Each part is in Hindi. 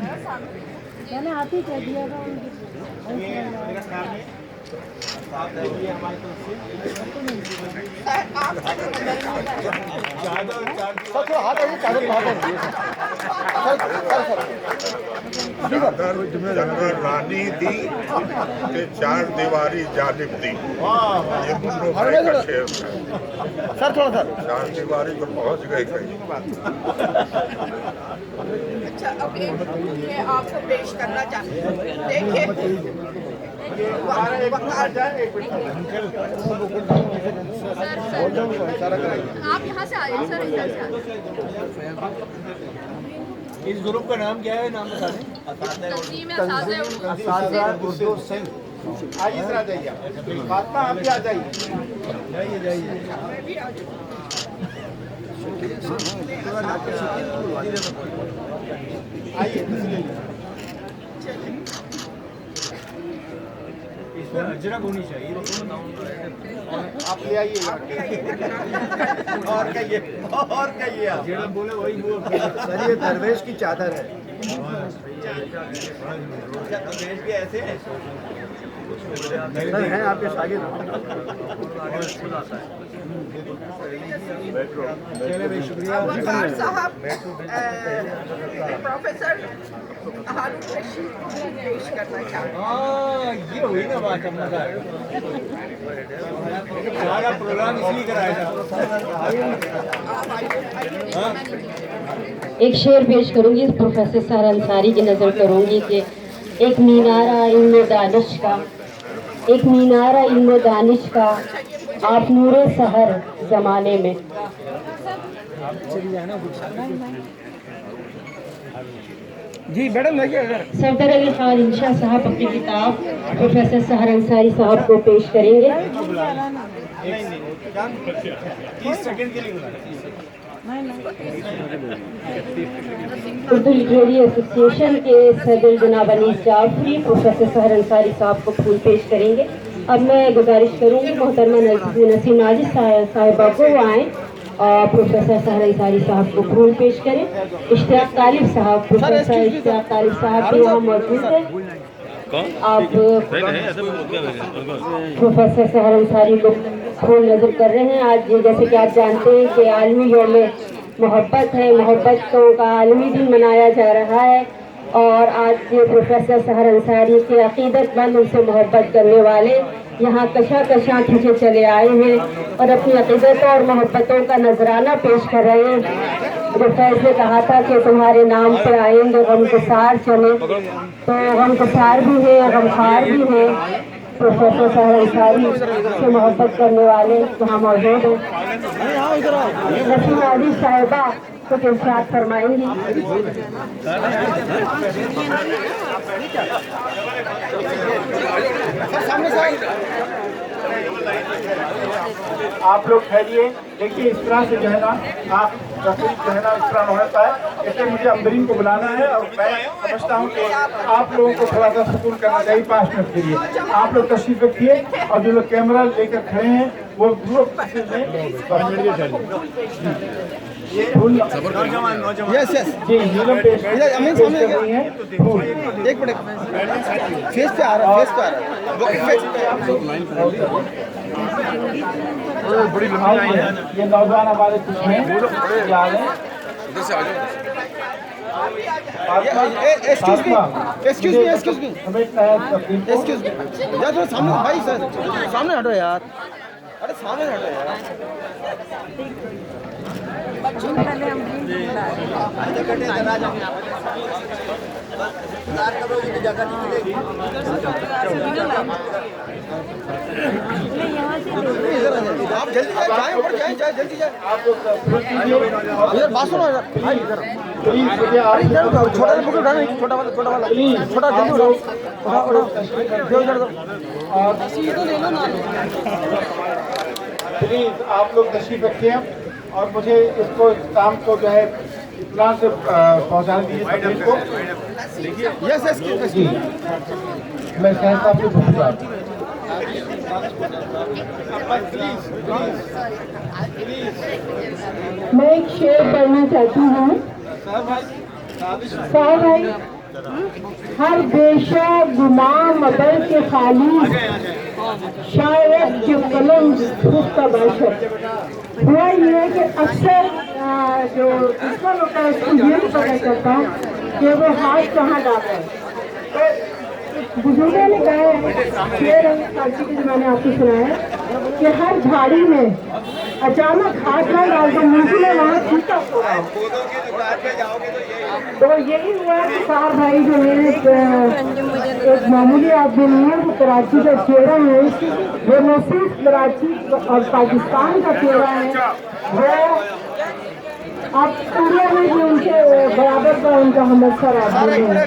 मैंने आप ही कह दिया था चादर रानी दी के चार दीवारी जालिब दी, ये मुन्नो भाई का शेर था। सर थोड़ा सर चार दीवारी तो पहुंच गए कहीं। अच्छा, अब एक मैं आपको पेश करना चाहती हूँ। देखिए, आप यहाँ से आ जाइए सर, इधर से आ जाइए। इस ग्रुप का नाम क्या है, नाम बता दें। तंजीम असातिज़ उर्दू सिंह। आइए सर, आ जाइए। फातिमा आप भी आ जाइए। जाइए जाइए। आइए इसमें अजरक होनी चाहिए। आप ले आइए। और कहिए अजरक बोले वही बोल। सर ये दरवेश की चादर है। दरवेश भी ऐसे है सर, हैं आपके शागिर्द। वकार साहब प्रोफेसर हारून रशीद को पेश करना चाहते हैं। ये हुई ना बात हमारा। सारा प्रोग्राम इसलिए कराया था। एक शेर पेश करूंगी प्रोफेसर सहर अंसारी की नज़र करूंगी कि एक मीनारा इल्म दानिश का, एक मीनारा इल्म दानिश का आप नूरे सहर ज़माने में। जी मैडम सरदार अली खान इंशा साहब अपनी किताब प्रोफेसर सहर अंसारी साहब को पेश करेंगे। 30 सेकंड के लिए उर्दू लिटरेरी एसोसिएशन के सदर जनाब अनीस जाफरी प्रोफेसर सहर अंसारी साहब को फूल पेश करेंगे। अब मैं गुजारिश करूंगी मोहतरमा नसीम नाजिर साहिबा को वो आएँ और प्रोफेसर सहर अंसारी साहब को फूल पेश करें। इश्तियाक तालिब साहब, प्रोफेसर इश्तियाक तालिब साहब भी यहाँ मौजूद हैं। आप प्रोफेसर सहर अंसारी को फूल नजर कर रहे हैं। आज जैसे कि आप जानते हैं कि आलमी यौम मोहब्बत है, मोहब्बतों का आलमी दिन मनाया जा रहा है और आज प्रोफेसर सहर अंसारी के अकीदतमंद, उनसे मोहब्बत करने वाले यहाँ कशा खींचे चले आए हैं और अपनी अकीदत और मोहब्बतों का नजराना पेश कर रहे हैं। प्रोफेसर ने कहा था कि तुम्हारे नाम पर आएंगे गमगुसार चले, तो गमगुसार भी हैं, गमखार भी हैं। प्रोफेसर सहर अंसारी से मोहब्बत करने वाले यहाँ मौजूद हैं। नसीम नाजिर साहिबा कुछ इरशाद फरमाएंगी। आप लोग ठहरिए। देखिए इस तरह से जो है ना, आप रसूल जो है ना इस तरह होता है। इसलिए मुझे अम्बरीन को बुलाना है और मैं समझता हूँ कि आप लोगों को थोड़ा सा सुकून करना चाहिए। 5 मिनट के लिए आप लोग तशरीफ रखिए और जो लोग कैमरा लेकर खड़े हैं वो ग्रुप यस यस जी नीलम पेश कर रही हैं। एक मिनट फेस पे आ रहा है, बड़ी लंबी लाइन है। ये नौजवान हमारे कुछ हैं आ रहे हैं। उधर से आ जाओ। एक्सक्यूज मी यार थोड़ा सामने भाई सर सामने हटो यार। अरे सामने हटो यार। पहले हम आप जल्दी जाए ऊपर जाए जल्दी जाए। आप इधर बात सुनो इधर छोटा बुक उठाना, छोटा वाला छोटा जल्दी उठाओ प्लीज। आप लोग तशरीफ रखिए और मुझे इसको काम को जो है इतना से पहुँचाने दीजिए को। यस यस जी मैं सहसा आपको धन्यवाद। मैं एक शेर पढ़ना चाहती हूँ। साहब भाई हर बेशा गुमाम अदल के खाली शायद जो कलम उसका बाशर हुआ ये है कि अक्सर जो दुश्मन होता है उसको ये भी पता चलता है कि वो हाथ कहाँ डाल रहा है। तो बुजुर्गों ने कहा है, शेर फारसी के मैंने आपको सुनाया कि हर झाड़ी में अचानक हाथ ना डाल दो, मुझे में वहाँ छूटा हो रहा तो यही हुआ कि चार भाई जो है एक मामूली आदमी नहीं है, वो कराची का चेहरा है, वो न सिर्फ कराची और पाकिस्तान का चेहरा है, वो अब पूरे में भी उनके बराबर का उनका हमसर आदमी है।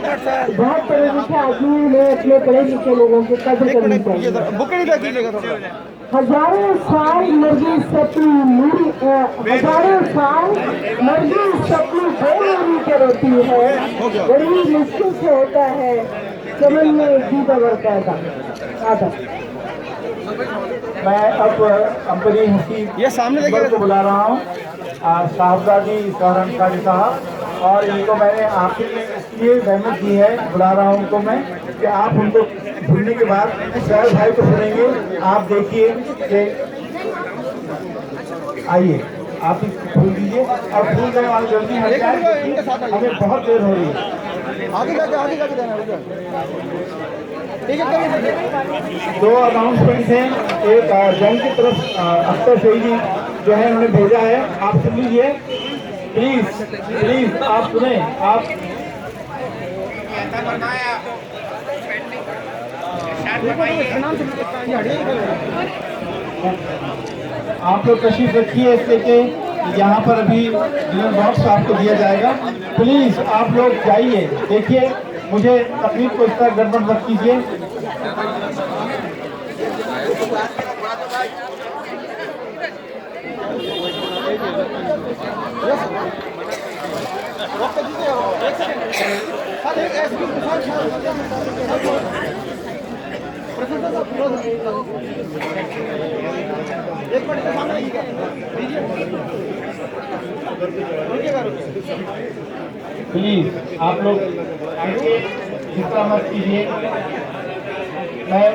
बहुत पढ़े लिखे आदमी ने अपने पढ़े लिखे लोगों की कदर करनी चाहिए। हजारों साल मर्जी सपनी नूरी, हजारों साल मर्जी सपनी बेनूरी के रोती है, बड़ी मुश्किल से होता है चमन में एक ही दवर पैदा आता। मैं अब अंबरी हकीम ये सामने को बुला रहा हूँ, साहबजादी सहरनसारी साहब, और इनको मैंने आखिर में इसलिए रहमत दी है, बुला रहा हूँ उनको मैं कि आप उनको भूलने के बाद शहर भाई को सुनेंगे। आप देखिए कि आइए आप इसको भूल दीजिए और भूल गए वाले जल्दी हट जाए, हमें बहुत देर हो रही है। आगे जाके दो अनाउंसमेंट हैं, एक जंग की तरफ अख्तर सईदी जो है उन्होंने भेजा है, आप सुन लीजिए प्लीज आप सुने। आप लोग तशरीफ रखिए इसलिए कि यहाँ पर अभी डिनर बॉक्स आपको दिया जाएगा। प्लीज आप लोग जाइए, देखिए मुझे तकलीफ को इस तरह गड़बड़ मत कीजिए। प्लीज आप लोग चिंता मत कीजिए, मैं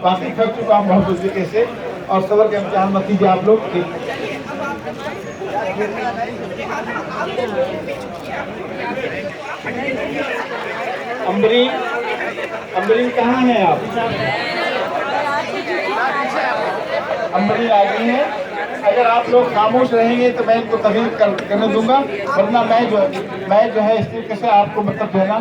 बाकी थक चुका हूँ बहुत तरीके से, और सबर का इम्तिहान मत कीजिए आप लोग। अम्बरी कहाँ हैं आप? अम्बरी आ गई है। अगर आप लोग खामोश रहेंगे तो मैं इनको तकलीफ करने दूंगा, वरना मैं जो है इस तरीके से आपको मतलब जो है ना